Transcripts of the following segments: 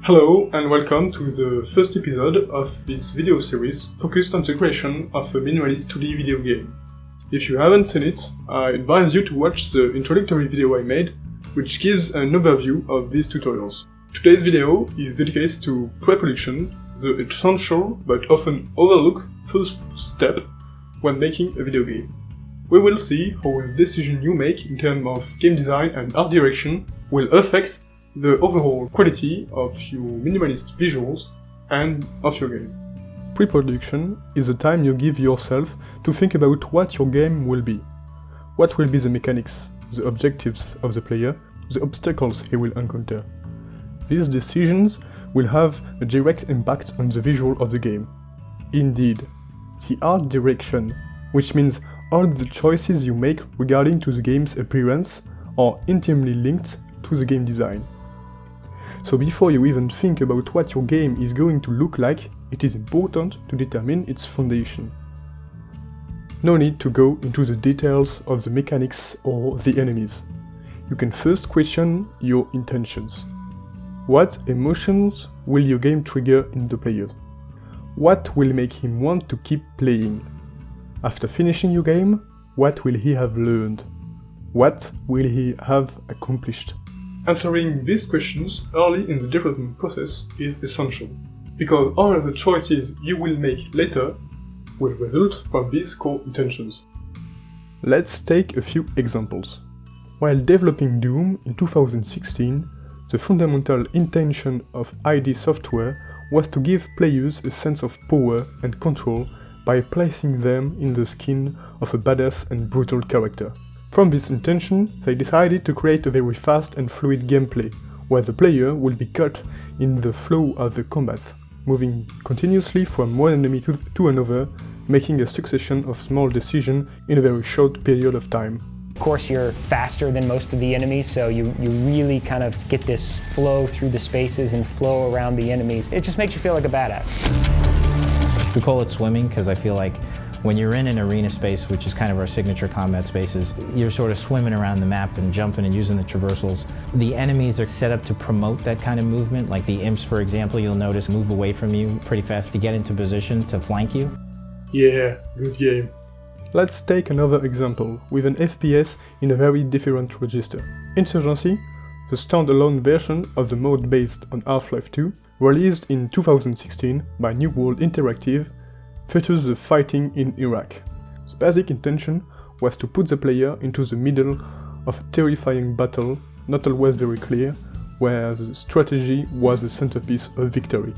Hello and welcome to the first episode of this video series focused on the creation of a minimalist 2D video game. If you haven't seen it, I advise you to watch the introductory video I made, which gives an overview of these tutorials. Today's video is dedicated to pre-production, the essential but often overlooked first step when making a video game. We will see how the decision you make in terms of game design and art direction will affect the overall quality of your minimalist visuals and of your game. Pre-production is the time you give yourself to think about what your game will be. What will be the mechanics, the objectives of the player, the obstacles he will encounter. These decisions will have a direct impact on the visual of the game. Indeed, the art direction, which means all the choices you make regarding to the game's appearance, are intimately linked to the game design. So before you even think about what your game is going to look like, it is important to determine its foundation. No need to go into the details of the mechanics or the enemies. You can first question your intentions. What emotions will your game trigger in the player? What will make him want to keep playing? After finishing your game, what will he have learned? What will he have accomplished? Answering these questions early in the development process is essential, because all of the choices you will make later will result from these core intentions. Let's take a few examples. While developing Doom in 2016, the fundamental intention of ID Software was to give players a sense of power and control by placing them in the skin of a badass and brutal character. From this intention, they decided to create a very fast and fluid gameplay, where the player will be caught in the flow of the combat, moving continuously from one enemy to another, making a succession of small decisions in a very short period of time. Of course, you're faster than most of the enemies, so you really kind of get this flow through the spaces and flow around the enemies. It just makes you feel like a badass. We call it swimming because I feel like when you're in an arena space, which is kind of our signature combat spaces, you're sort of swimming around the map and jumping and using the traversals. The enemies are set up to promote that kind of movement, like the imps, for example, you'll notice move away from you pretty fast to get into position to flank you. Yeah, good game. Let's take another example with an FPS in a very different register. Insurgency, the standalone version of the mode based on Half-Life 2, released in 2016 by New World Interactive, features the fighting in Iraq. The basic intention was to put the player into the middle of a terrifying battle, not always very clear, where the strategy was the centerpiece of victory.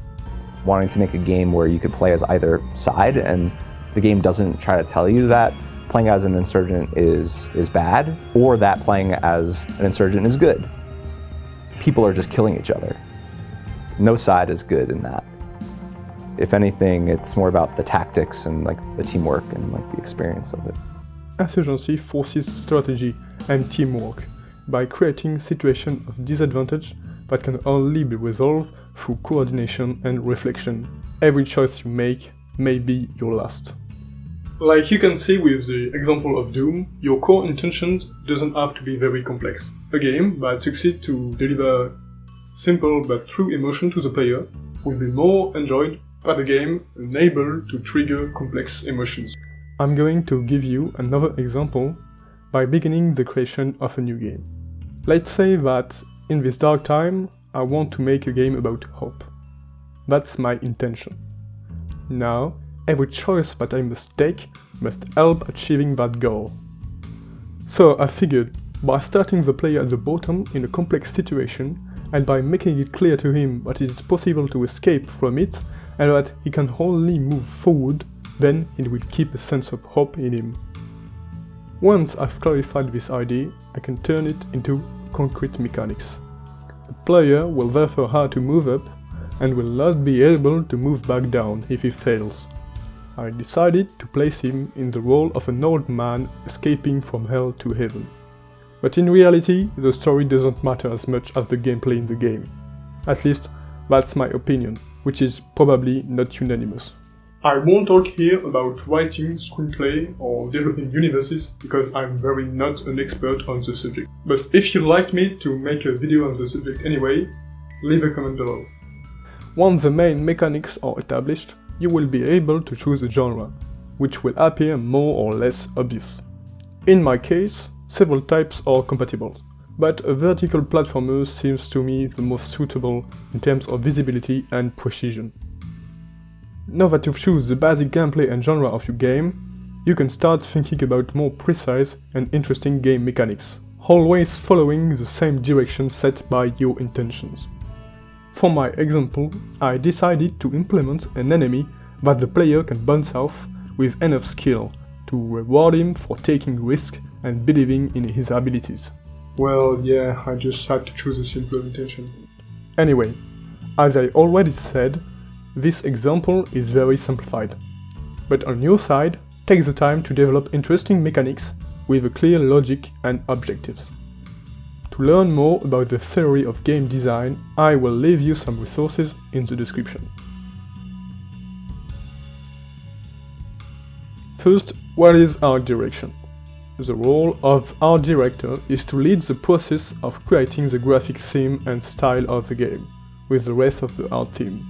Wanting to make a game where you could play as either side, and the game doesn't try to tell you that playing as an insurgent is bad, or that playing as an insurgent is good. People are just killing each other. No side is good in that. If anything, it's more about the tactics and the teamwork and the experience of it. Insurgency forces strategy and teamwork by creating situations of disadvantage that can only be resolved through coordination and reflection. Every choice you make may be your last. Like you can see with the example of Doom, your core intentions doesn't have to be very complex. A game that succeeds to deliver simple but true emotion to the player will be more enjoyed by the game unable to trigger complex emotions. I'm going to give you another example by beginning the creation of a new game. Let's say that in this dark time I want to make a game about hope. That's my intention. Now, every choice that I must take must help achieving that goal. So I figured, by starting the player at the bottom in a complex situation, and by making it clear to him that it is possible to escape from it, and that he can only move forward, then it will keep a sense of hope in him. Once I've clarified this idea, I can turn it into concrete mechanics. The player will therefore have to move up, and will not be able to move back down if he fails. I decided to place him in the role of an old man escaping from hell to heaven. But in reality, the story doesn't matter as much as the gameplay in the game. At least, that's my opinion, which is probably not unanimous. I won't talk here about writing screenplay or developing universes because I'm very not an expert on the subject. But if you'd like me to make a video on the subject anyway, leave a comment below. Once the main mechanics are established, you will be able to choose a genre, which will appear more or less obvious. In my case, several types are compatible, but a vertical platformer seems to me the most suitable in terms of visibility and precision. Now that you've chosen the basic gameplay and genre of your game, you can start thinking about more precise and interesting game mechanics, always following the same direction set by your intentions. For my example, I decided to implement an enemy that the player can bounce off with enough skill to reward him for taking risk and believing in his abilities. Well, yeah, I just had to choose a simpler intention. Anyway, as I already said, this example is very simplified. But on your side, take the time to develop interesting mechanics with a clear logic and objectives. To learn more about the theory of game design, I will leave you some resources in the description. First, what is art direction? The role of art director is to lead the process of creating the graphic theme and style of the game, with the rest of the art team.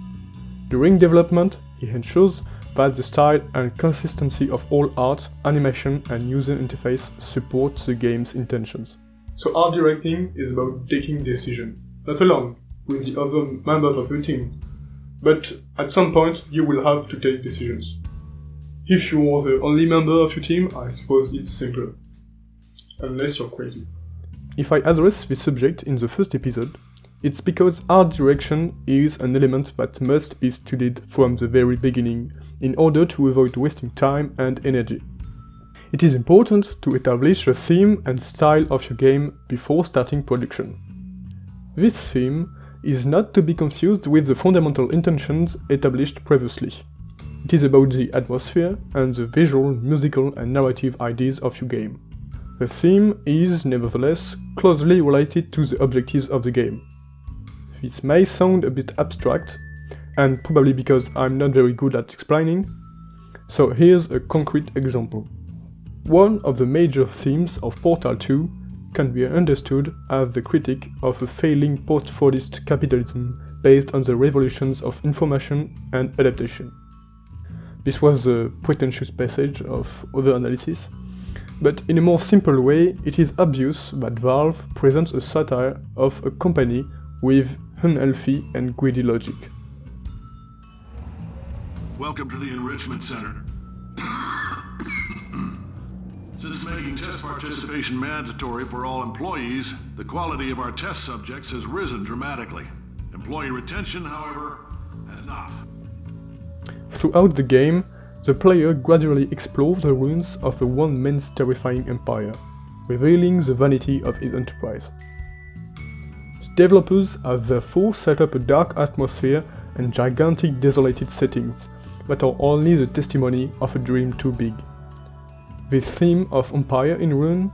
During development, he ensures that the style and consistency of all art, animation and user interface support the game's intentions. So art directing is about taking decisions, not alone, with the other members of your team, but at some point you will have to take decisions. If you are the only member of your team, I suppose it's simpler. Unless you're crazy. If I address this subject in the first episode, it's because art direction is an element that must be studied from the very beginning in order to avoid wasting time and energy. It is important to establish the theme and style of your game before starting production. This theme is not to be confused with the fundamental intentions established previously. It is about the atmosphere and the visual, musical and narrative ideas of your game. The theme is, nevertheless, closely related to the objectives of the game. This may sound a bit abstract, and probably because I'm not very good at explaining, so here's a concrete example. One of the major themes of Portal 2 can be understood as the critique of a failing post-Fordist capitalism based on the revolutions of information and adaptation. This was a pretentious passage of other analysis, but in a more simple way, it is obvious that Valve presents a satire of a company with unhealthy and greedy logic. Welcome to the Enrichment Center. Since making test participation mandatory for all employees, the quality of our test subjects has risen dramatically. Employee retention, however, has not. Throughout the game, the player gradually explores the ruins of a one-man's terrifying empire, revealing the vanity of his enterprise. The developers have therefore set up a dark atmosphere and gigantic desolated settings that are only the testimony of a dream too big. This theme of Empire in Ruin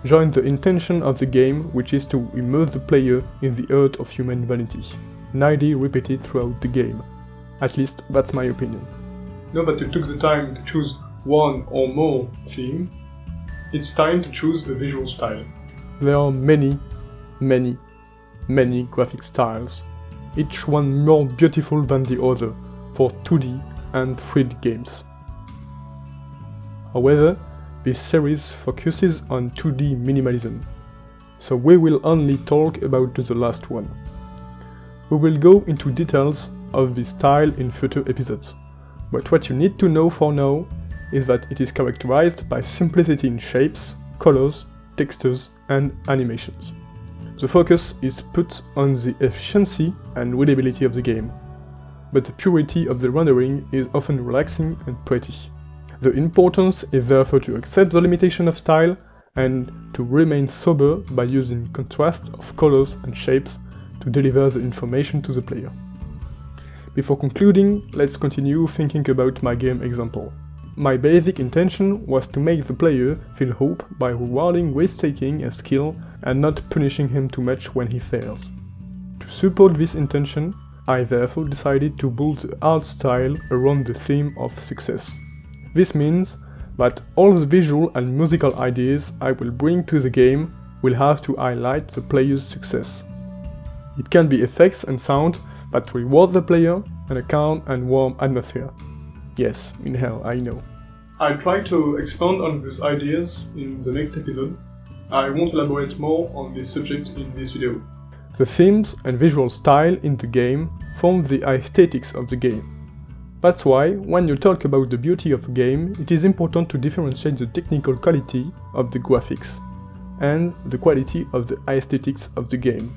joins the intention of the game, which is to immerse the player in the hurt of human vanity, an idea repeated throughout the game. At least, that's my opinion. Now that you took the time to choose one or more theme, it's time to choose a visual style. There are many graphic styles, each one more beautiful than the other for 2D and 3D games. However, this series focuses on 2D minimalism, so we will only talk about the last one. We will go into details of this style in future episodes, but what you need to know for now is that it is characterized by simplicity in shapes, colors, textures, and animations. The focus is put on the efficiency and readability of the game, but the purity of the rendering is often relaxing and pretty. The importance is therefore to accept the limitation of style and to remain sober by using contrast of colors and shapes to deliver the information to the player. Before concluding, let's continue thinking about my game example. My basic intention was to make the player feel hope by rewarding risk-taking and skill and not punishing him too much when he fails. To support this intention, I therefore decided to build the art style around the theme of success. This means that all the visual and musical ideas I will bring to the game will have to highlight the player's success. It can be effects and sound that reward the player and a calm and warm atmosphere. Yes, in hell, I know. I'll try to expand on these ideas in the next episode. I won't elaborate more on this subject in this video. The themes and visual style in the game form the aesthetics of the game. That's why, when you talk about the beauty of a game, it is important to differentiate the technical quality of the graphics and the quality of the aesthetics of the game.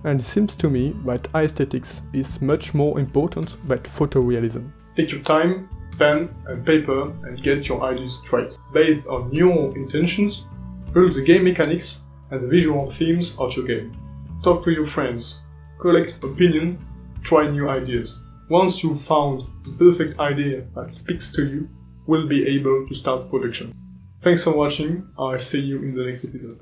And it seems to me that aesthetics is much more important than photorealism. Take your time, pen and paper and get your ideas straight. Based on your intentions, build the game mechanics and the visual themes of your game. Talk to your friends, collect opinion, try new ideas. Once you've found the perfect idea that speaks to you, we'll be able to start production. Thanks for watching, I'll see you in the next episode.